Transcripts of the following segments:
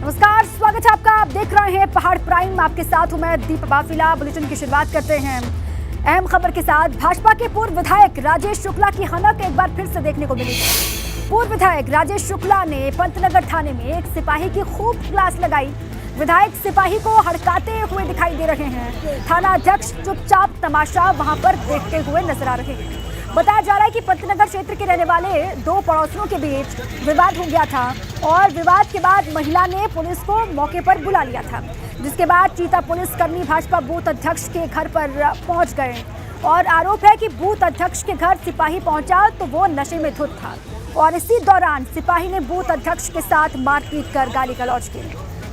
नमस्कार, स्वागत है आपका। आप देख रहे हैं पहाड़ प्राइम। आपके साथ हूं मैं दीप बाफिला। बुलेटिन की शुरुआत करते हैं अहम खबर के साथ। भाजपा के पूर्व विधायक राजेश शुक्ला की हनक एक बार फिर से देखने को मिली है। पूर्व विधायक राजेश शुक्ला ने पंतनगर थाने में एक सिपाही की खूब क्लास लगाई। विधायक सिपाही को हड़काते हुए दिखाई दे रहे हैं। थाना अध्यक्ष चुपचाप तमाशा वहां पर देखते हुए नजर आ रहे हैं। बताया जा रहा है कि पंतनगर क्षेत्र के रहने वाले दो पड़ोसियों के बीच विवाद हो गया था और विवाद के बाद महिला ने पुलिस को मौके पर बुला लिया था, जिसके बाद चीता पुलिसकर्मी भाजपा बूथ अध्यक्ष के घर पर पहुंच गए और आरोप है कि बूथ अध्यक्ष के घर सिपाही पहुंचा तो वो नशे में धुत था और इसी दौरान सिपाही ने बूथ अध्यक्ष के साथ मारपीट कर गाली गलौज की।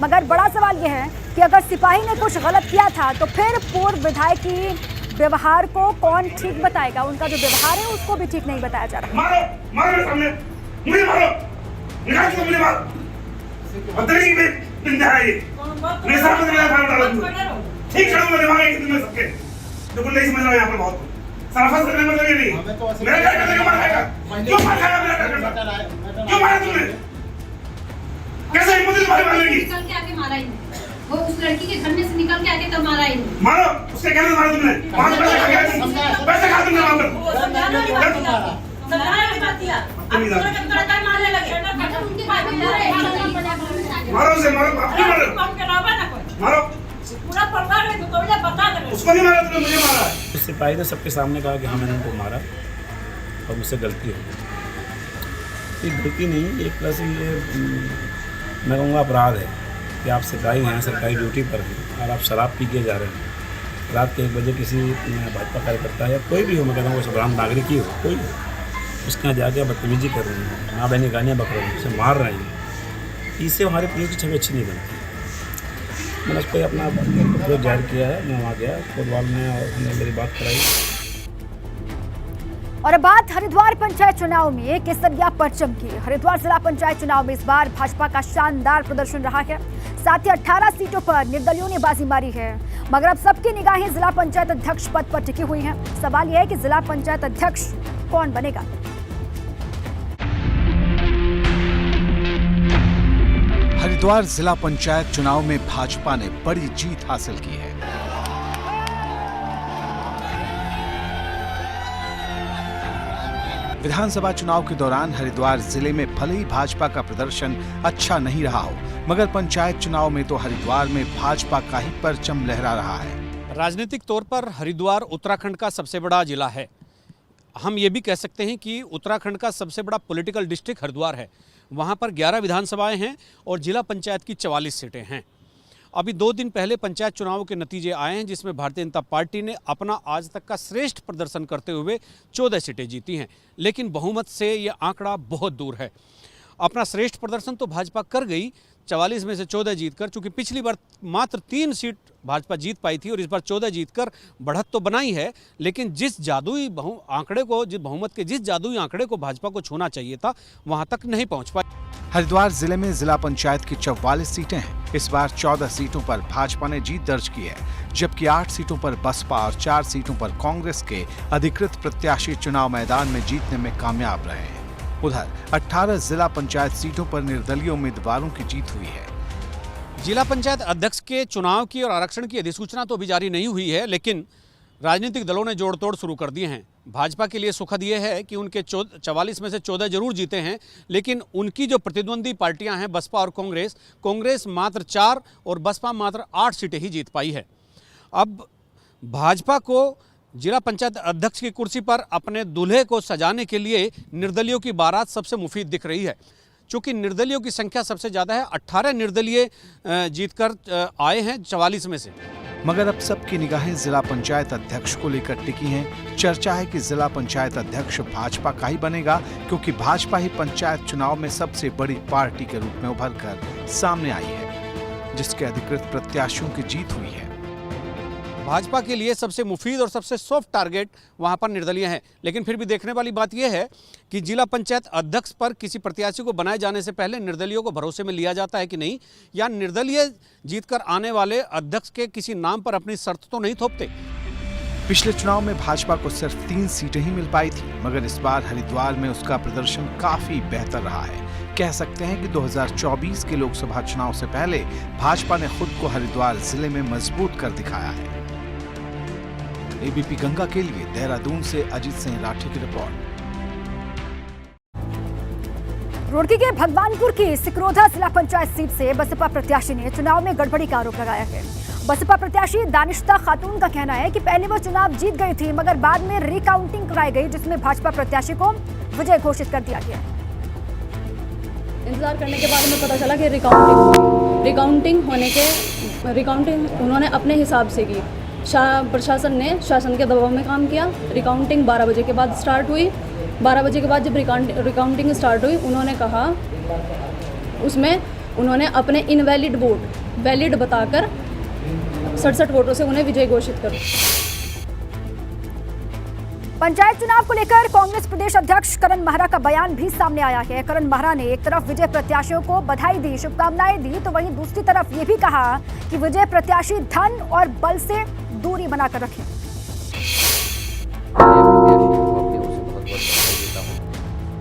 मगर बड़ा सवाल यह है कि अगर सिपाही ने कुछ गलत किया था तो फिर पूर्व विधायक की व्यवहार को कौन ठीक बताएगा? उनका जो व्यवहार है उसको भी ठीक नहीं बताया जा रहा। मारो मेरे सामने, मुझे मारो, निकाल के मुझे मारो। बदतमीजी में बिंदा है ये। मेरे सामने मेरा फाड़ डालो। ठीक करो मेरे दिमाग में कितने सबके। जो कुछ नहीं समझ रहा यहाँ पर बहुत। सराफत करने में लगे नहीं। मेरा घर करने का मार खाएगा। क्यों मार खाएगा मेरा घर करना? क्यों मारा तुमने? कैसे हिम्मत है तुम्हारी मारने की? निकल के आके मारा ही वो उस लड़की के घर में से निकल के आके तब मारा ही मारो, उसके कहने से मारा तुमने। वहाँ पैसे खा गया तुम। पैसे खा तुमने वहाँ पर। समझाने की बात किया। अब पूरा टाइम मारने लगे। मारो उसे, मारो, क्यों मारो? मारो। पूरा परिवार है तो बता दे। उसको नहीं मारा तुमने, मुझे मारा है। उस सिपाही ने सबके सामने कहा कि हाँ मैंने उनको मारा और मुझसे गलती हो गई। ये गलती नहीं, एक तरह से ये मैं कहूँगा अपराध है कि आप सिपाही हैं, सरकारी ड्यूटी पर हैं और आप शराब पी के जा रहे हैं। रात के 1 बजे किसी भाजपा कार्यकर्ता या कोई भी हो, मैं कहता हूँ साधारण नागरिक ही हो, कोई हो, उसके यहाँ जाके बदतमीजी कर रहे हैं, माँ बहनी गालियाँ बक रहे हैं, उसे मार रहे हैं। इससे हमारे पुलिस की छवि अच्छी नहीं बनती। मैंने उस पर अपना विरोध जाहिर किया है। मैं वहाँ गया, कोतवाल में, और उन्होंने मेरी बात कराई। और अब बात हरिद्वार पंचायत चुनाव में केसरिया परचम की। हरिद्वार जिला पंचायत चुनाव में इस बार भाजपा का शानदार प्रदर्शन रहा है। साथ ही 18 सीटों पर निर्दलियों ने बाजी मारी है। मगर अब सबकी निगाहें जिला पंचायत अध्यक्ष पद पर टिकी हुई हैं। सवाल यह है कि जिला पंचायत अध्यक्ष कौन बनेगा? हरिद्वार जिला पंचायत चुनाव में भाजपा ने बड़ी जीत हासिल की है। विधानसभा चुनाव के दौरान हरिद्वार जिले में भले ही भाजपा का प्रदर्शन अच्छा नहीं रहा हो, मगर पंचायत चुनाव में तो हरिद्वार में भाजपा का ही परचम लहरा रहा है। राजनीतिक तौर पर हरिद्वार उत्तराखंड का सबसे बड़ा जिला है। हम ये भी कह सकते हैं कि उत्तराखंड का सबसे बड़ा पॉलिटिकल डिस्ट्रिक्ट हरिद्वार है। वहाँ पर 11 विधानसभाएं हैं और जिला पंचायत की 44 सीटें हैं। अभी 2 दिन पहले पंचायत चुनावों के नतीजे आए हैं, जिसमें भारतीय जनता पार्टी ने अपना आज तक का श्रेष्ठ प्रदर्शन करते हुए 14 सीटें जीती हैं, लेकिन बहुमत से ये आंकड़ा बहुत दूर है। अपना श्रेष्ठ प्रदर्शन तो भाजपा कर गई, 44 में से 14 जीतकर, चूंकि पिछली बार मात्र 3 सीट भाजपा जीत पाई थी और इस बार 14 जीतकर बढ़त तो बनाई है, लेकिन जिस जादुई आंकड़े को, जिस बहुमत के जिस जादुई आंकड़े को भाजपा को छूना चाहिए था, वहां तक नहीं पहुंच पाई। हरिद्वार जिले में जिला पंचायत की 44 सीटें हैं। इस बार 14 सीटों पर भाजपा ने जीत दर्ज की है, जबकि 8 सीटों पर बसपा और 4 सीटों पर कांग्रेस के अधिकृत प्रत्याशी चुनाव मैदान में जीतने में कामयाब रहे हैं। उधर 18 जिला पंचायत सीटों पर निर्दलीय उम्मीदवारों की जीत हुई है। जिला पंचायत अध्यक्ष के चुनाव की और आरक्षण की अधिसूचना तो अभी जारी नहीं हुई है, लेकिन राजनीतिक दलों ने जोड़ तोड़ शुरू कर दिए हैं। भाजपा के लिए सुखद ये है कि उनके 44 में से 14 जरूर जीते हैं, लेकिन उनकी जो प्रतिद्वंदी पार्टियां हैं बसपा और कांग्रेस मात्र 4 और बसपा मात्र 8 सीटें ही जीत पाई है। अब भाजपा को जिला पंचायत अध्यक्ष की कुर्सी पर अपने दूल्हे को सजाने के लिए निर्दलियों की बारात सबसे मुफीद दिख रही है। चूँकि निर्दलियों की संख्या सबसे ज़्यादा है, 18 निर्दलीय जीतकर आए हैं 44 में से। मगर अब सबकी निगाहें जिला पंचायत अध्यक्ष को लेकर टिकी हैं। चर्चा है कि जिला पंचायत अध्यक्ष भाजपा का ही बनेगा, क्योंकि भाजपा ही पंचायत चुनाव में सबसे बड़ी पार्टी के रूप में उभरकर सामने आई है, जिसके अधिकृत प्रत्याशियों की जीत हुई है। भाजपा के लिए सबसे मुफीद और सबसे सॉफ्ट टारगेट वहां पर निर्दलीय हैं, लेकिन फिर भी देखने वाली बात यह है कि जिला पंचायत अध्यक्ष पर किसी प्रत्याशी को बनाए जाने से पहले निर्दलियों को भरोसे में लिया जाता है कि नहीं, या निर्दलीय जीतकर आने वाले अध्यक्ष के किसी नाम पर अपनी शर्त तो नहीं थोपते। पिछले चुनाव में भाजपा को सिर्फ 3 सीटें ही मिल पाई थी, मगर इस बार हरिद्वार में उसका प्रदर्शन काफी बेहतर रहा है। कह सकते हैं कि 2024 के लोकसभा चुनाव से पहले भाजपा ने खुद को हरिद्वार जिले में मजबूत कर दिखाया है। एबीपी गंगा के लिए देहरादून से अजीत सिंह राठी की रिपोर्ट। रुड़की के भगवानपुर की सिकरोधा जिला पंचायत सीट से बसपा प्रत्याशी ने चुनाव में गड़बड़ी का आरोप लगाया है। बसपा प्रत्याशी दानिश्ता खातून का कहना है कि पहले वो चुनाव जीत गई थी, मगर बाद में रिकाउंटिंग कराई गई, जिसमें भाजपा प्रत्याशी को विजय घोषित कर दिया गया। इंतजार करने के बाद हमें पता चला कि रिकाउंटिंग उन्होंने अपने हिसाब से की। प्रशासन ने शासन के दबाव में काम किया। रिकाउंटिंग 12 बजे के बाद स्टार्ट हुई। 12 बजे के बाद जब रिकाउंटिंग स्टार्ट हुई, उन्होंने कहा, उसमें उन्होंने अपने इनवैलिड वोट वैलिड बताकर 67 वोटों से उन्हें विजय घोषित कर। पंचायत चुनाव को लेकर कांग्रेस प्रदेश अध्यक्ष करण महरा का बयान भी सामने आया है। करण महरा ने एक तरफ विजय प्रत्याशियों को बधाई दी, शुभकामनाएं दी, तो वहीं दूसरी तरफ ये भी कहा कि विजय प्रत्याशी धन और बल से दूरी बनाकर रखें।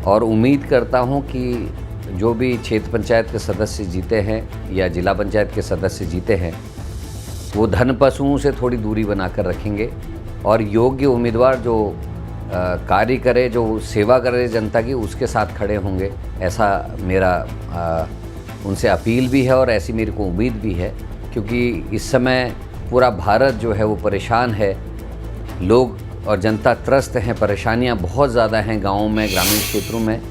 और उम्मीद करता हूं कि जो भी क्षेत्र पंचायत के सदस्य जीते हैं या जिला पंचायत के सदस्य जीते हैं, वो धन पशुओं से थोड़ी दूरी बनाकर रखेंगे और योग्य उम्मीदवार जो कार्य करे, जो सेवा करे जनता की, उसके साथ खड़े होंगे। ऐसा मेरा उनसे अपील भी है और ऐसी मेरे को उम्मीद भी है, क्योंकि इस समय पूरा भारत जो है वो परेशान है। लोग और जनता त्रस्त हैं, परेशानियां बहुत ज़्यादा हैं गाँवों में, ग्रामीण क्षेत्रों में।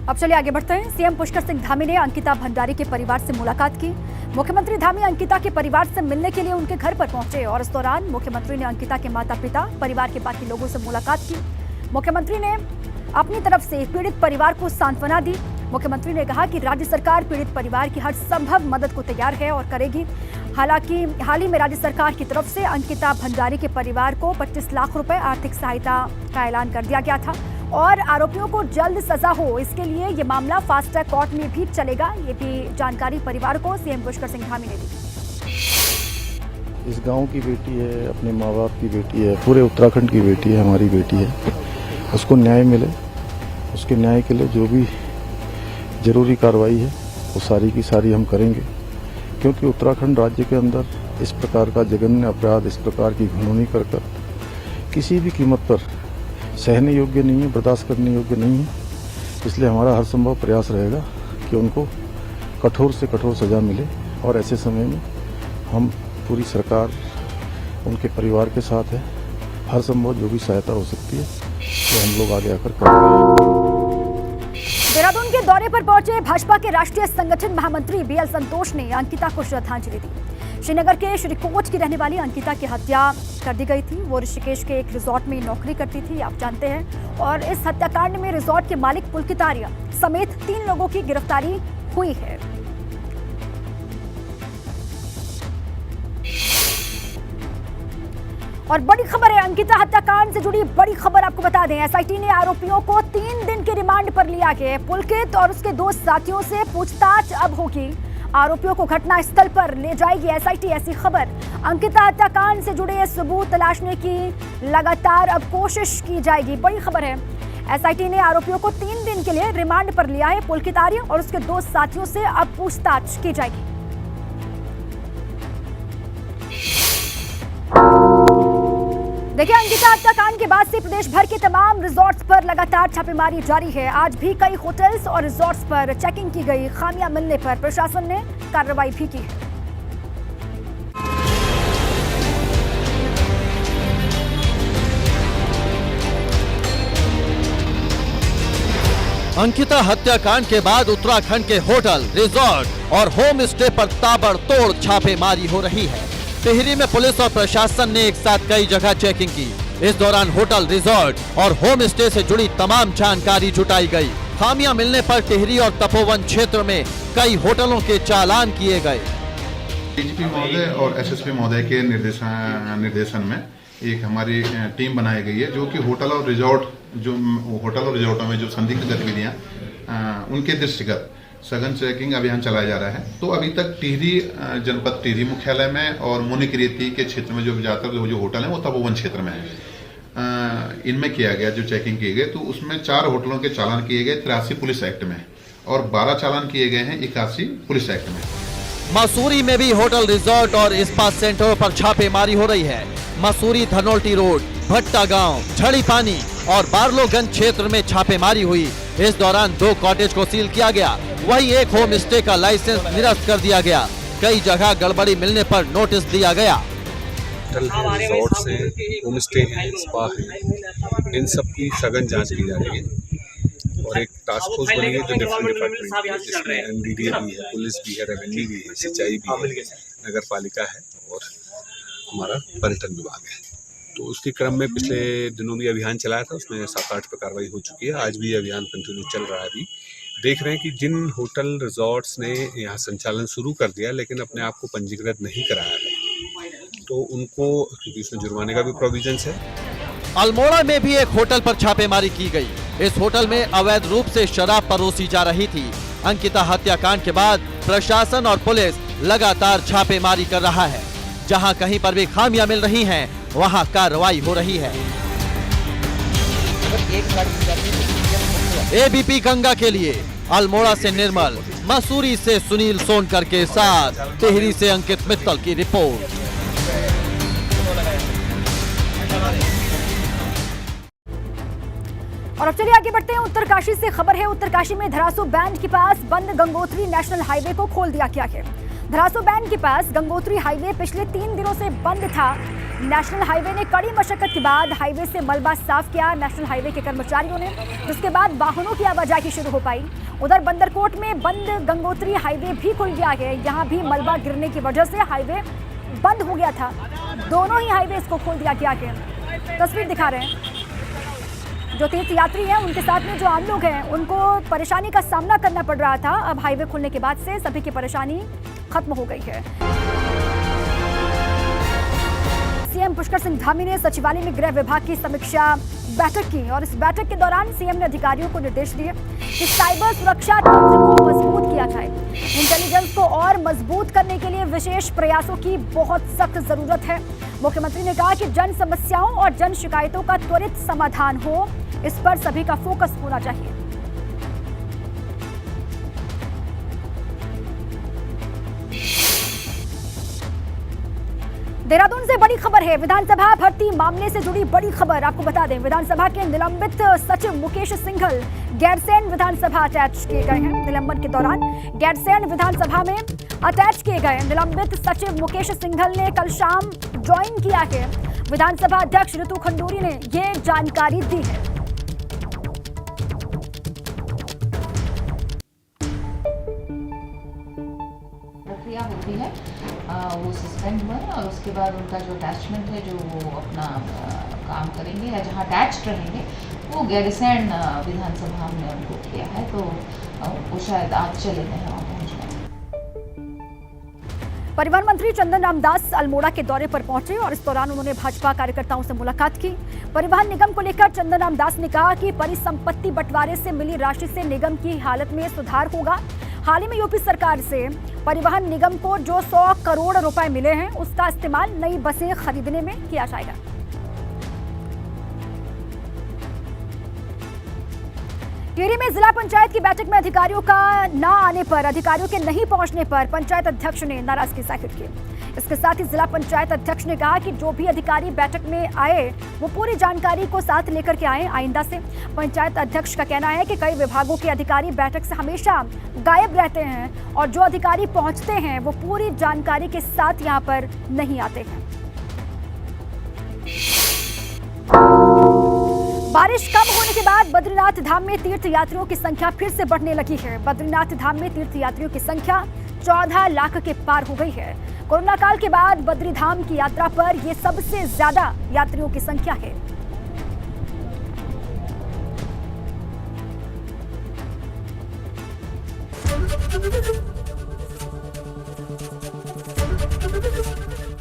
अब चलिए आगे बढ़ते हैं। सीएम पुष्कर सिंह धामी ने अंकिता भंडारी के परिवार से मुलाकात की। मुख्यमंत्री धामी अंकिता के परिवार से मिलने के लिए उनके घर पर पहुंचे और इस दौरान मुख्यमंत्री ने अंकिता के माता-पिता, परिवार के बाकी लोगों से मुलाकात की। मुख्यमंत्री ने अपनी तरफ से पीड़ित परिवार को सांत्वना दी। मुख्यमंत्री ने कहा कि राज्य सरकार पीड़ित परिवार की हर संभव मदद को तैयार है और करेगी। हालांकि हाल ही में राज्य सरकार की तरफ से अंकिता भंडारी के परिवार को 25 लाख रुपए आर्थिक सहायता का ऐलान कर दिया गया था और आरोपियों को जल्द सजा हो, इसके लिए ये मामला फास्ट ट्रैक कोर्ट में भी चलेगा। ये भी जानकारी परिवार को सीएम पुष्कर सिंह धामी ने दी। इस गांव की बेटी है, अपने माँ बाप की बेटी है, पूरे उत्तराखंड की बेटी है, हमारी बेटी है। उसको न्याय मिले, उसके न्याय के लिए जो भी जरूरी कार्रवाई है वो सारी की सारी हम करेंगे, क्योंकि उत्तराखंड राज्य के अंदर इस प्रकार का जघन्य अपराध, इस प्रकार की घिनौनी कर किसी भी कीमत पर सहने योग्य नहीं है, बर्दाश्त करने योग्य नहीं है। इसलिए हमारा हर संभव प्रयास रहेगा कि उनको कठोर से कठोर सजा मिले और ऐसे समय में हम पूरी सरकार उनके परिवार के साथ है। हर संभव जो भी सहायता हो सकती है वो हम लोग आगे आकर करेंगे। देहरादून के दौरे पर पहुंचे भाजपा के राष्ट्रीय संगठन महामंत्री बीएल संतोष ने अंकिता को श्रद्धांजलि दी। श्रीनगर के श्रीकोट की रहने वाली अंकिता की हत्या कर दी गई थी। वो ऋषिकेश के एक रिजॉर्ट में नौकरी करती थी, आप जानते हैं, और इस हत्याकांड में रिजॉर्ट के मालिक पुलकित आर्य समेत 3 लोगों की गिरफ्तारी हुई है। और बड़ी खबर है, अंकिता हत्याकांड से जुड़ी बड़ी खबर आपको बता दें। एसआईटी ने आरोपियों को 3 दिन के रिमांड पर लिया है। पुलकित और उसके 2 साथियों से पूछताछ अब होगी। आरोपियों को घटनास्थल पर ले जाएगी एसआईटी, ऐसी खबर। अंकिता हत्याकांड से जुड़े सबूत तलाशने की लगातार अब कोशिश की जाएगी, बड़ी खबर है। एसआईटी ने आरोपियों को 3 दिन के लिए रिमांड पर लिया है। पुलकित आर्य और उसके 2 साथियों से अब पूछताछ की जाएगी। देखिए, अंकिता हत्याकांड के बाद से प्रदेश भर के तमाम रिजॉर्ट्स पर लगातार छापेमारी जारी है। आज भी कई होटल्स और रिजॉर्ट्स पर चेकिंग की गई। खामियां मिलने पर प्रशासन ने कार्रवाई भी की है। अंकिता हत्याकांड के बाद उत्तराखंड के होटल, रिजॉर्ट और होम स्टे पर ताबड़तोड़ छापेमारी हो रही है। टिहरी में पुलिस और प्रशासन ने एक साथ कई जगह चेकिंग की। इस दौरान होटल, रिजॉर्ट और होम स्टे से जुड़ी तमाम जानकारी जुटाई गई। खामियां मिलने पर टिहरी और तपोवन क्षेत्र में कई होटलों के चालान किए गए। डीजीपी महोदय और एसएसपी महोदय के निर्देशन में एक हमारी टीम बनाई गई है, जो कि होटल और रिजॉर्टों में जो संदिग्ध गतिविधियां उनके दृष्टिगत सघन चेकिंग अभियान चलाया जा रहा है। तो अभी तक टिहरी जनपद टिहरी मुख्यालय में और मुनिकीरेती के क्षेत्र में जो ज्यादातर जो होटल है वो तपोवन क्षेत्र में है। इनमें किया गया, जो चेकिंग किए गए, तो उसमें 4 होटलों के चालान किए गए 83 पुलिस एक्ट में और 12 चालान किए गए हैं 81 पुलिस एक्ट में। मसूरी में भी होटल, रिजॉर्ट और स्पा सेंटरों पर छापेमारी हो रही है। मसूरी धनोल्टी रोड, भट्टा गांव, झड़ी पानी और बार्लोगंज क्षेत्र में छापेमारी हुई। इस दौरान 2 कॉटेज को सील किया गया, वहीं एक होम स्टे का लाइसेंस निरस्त कर दिया गया। कई जगह गड़बड़ी मिलने पर नोटिस दिया गया। होटल है, रिजॉर्ट्स हैं, होम स्टे हैं, स्पा है, इन सब की सघन जांच की जा रही है और एक टास्क फोर्स बनी है जो डिफरेंट डिपार्टमेंट है, जिसमें एमडीडीए भी है, पुलिस भी है, रेवेन्यू भी है, सिंचाई भी है, नगर पालिका है और हमारा पर्यटन विभाग है। तो उसके क्रम में पिछले दिनों भी अभियान चलाया था, उसमें 7-8 पे कार्रवाई हो चुकी है। आज भी अभियान कंटिन्यू चल रहा है। अभी देख रहे हैं कि जिन होटल रिजॉर्ट्स ने यहाँ संचालन शुरू कर दिया लेकिन अपने आप को पंजीकृत नहीं कराया है, तो उनको, क्योंकि इसमें जुर्माने का भी प्रोविजंस है। अल्मोड़ा में भी एक होटल पर छापेमारी की गई। इस होटल में अवैध रूप से शराब परोसी जा रही थी। अंकिता हत्याकांड के बाद प्रशासन और पुलिस लगातार छापेमारी कर रहा है। जहां कहीं पर भी खामियां मिल रही हैं, वहां कार्रवाई हो रही है। एबीपी गंगा के लिए अल्मोड़ा से निर्मल, मसूरी से सुनील सोनकर के साथ टिहरी से अंकित मित्तल की रिपोर्ट। और अब चलिए आगे बढ़ते हैं। उत्तरकाशी से खबर है। उत्तरकाशी में धरासू बैंड के पास बंद गंगोत्री नेशनल हाईवे को खोल दिया गया है। धरासू बैंड के पास गंगोत्री हाईवे पिछले 3 दिनों से बंद था। नेशनल हाईवे ने कड़ी मशक्कत के बाद हाईवे से मलबा साफ किया नेशनल हाईवे के कर्मचारियों ने, जिसके बाद वाहनों की आवाजाही शुरू हो पाई। उधर बंदरकोट में बंद गंगोत्री हाईवे भी खुल गया है। यहाँ भी मलबा गिरने की वजह से हाईवे बंद हो गया था। दोनों ही हाईवे को खोल दिया गया है। तस्वीर दिखा रहे हैं। जो तीर्थ यात्री हैं उनके साथ में जो आम लोग हैं उनको परेशानी का सामना करना पड़ रहा था। अब हाईवे खुलने के बाद से सभी की परेशानी खत्म हो गई है। सीएम पुष्कर सिंह धामी ने सचिवालय में गृह विभाग की समीक्षा बैठक की और इस बैठक के दौरान सीएम ने अधिकारियों को निर्देश दिए कि साइबर सुरक्षा तंत्र को मजबूत किया जाए। इंटेलिजेंस को और मजबूत करने के लिए विशेष प्रयासों की बहुत सख्त जरूरत है। मुख्यमंत्री ने कहा कि जन समस्याओं और जन शिकायतों का त्वरित समाधान हो, इस पर सभी का फोकस होना चाहिए। देहरादून से बड़ी खबर है। विधानसभा भर्ती मामले से जुड़ी बड़ी खबर आपको बता दें। विधानसभा के निलंबित सचिव मुकेश सिंघल गैरसैंण विधानसभा अटैच किए गए हैं। निलंबन के दौरान गैरसैंण विधानसभा में अटैच किए गए निलंबित सचिव मुकेश सिंघल ने कल शाम ज्वाइन किया है। विधानसभा अध्यक्ष ऋतु खंडूरी ने ये जानकारी दी है। प्रक्रिया होती है, वो सस्पेंड हुआ है और उसके बाद उनका जो अटैचमेंट है, जो वो अपना काम करेंगे या जहाँ अटैच्ड रहेंगे, वो गैरसैंण विधानसभा हमने उनको किया है, तो वो शायद आज चले गए हैं वहाँ पहुँचना। परिवहन मंत्री चंदन रामदास अल्मोड़ा के दौरे पर पहुंचे और इस दौरान उन्होंने भाजपा कार्यकर्ताओं से मुलाकात की। परिवहन निगम को लेकर चंदन रामदास ने कहा कि परिसंपत्ति बंटवारे से मिली राशि से निगम की हालत में सुधार होगा। हाल ही में यूपी सरकार से परिवहन निगम को जो 100 करोड़ रुपए मिले हैं उसका इस्तेमाल नई बसें खरीदने में किया जाएगा। टिहरी में जिला पंचायत की बैठक में अधिकारियों का न आने पर, अधिकारियों के नहीं पहुंचने पर पंचायत अध्यक्ष ने नाराजगी जाहिर की। इसके साथ ही जिला पंचायत अध्यक्ष ने कहा कि जो भी अधिकारी बैठक में आए वो पूरी जानकारी को साथ लेकर के आए आइंदा से। पंचायत अध्यक्ष का कहना है कि कई विभागों के अधिकारी बैठक से हमेशा गायब रहते हैं और जो अधिकारी पहुंचते हैं वो पूरी जानकारी के साथ यहाँ पर नहीं आते हैं। बारिश कम होने के बाद बद्रीनाथ धाम में तीर्थ यात्रियों की संख्या फिर से बढ़ने लगी है। बद्रीनाथ धाम में तीर्थ यात्रियों की संख्या 14 लाख के पार हो गई है। कोरोना काल के बाद बद्री धाम की यात्रा पर यह सबसे ज्यादा यात्रियों की संख्या है।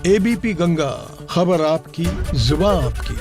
एबीपी गंगा, खबर आपकी, जुबान आपकी।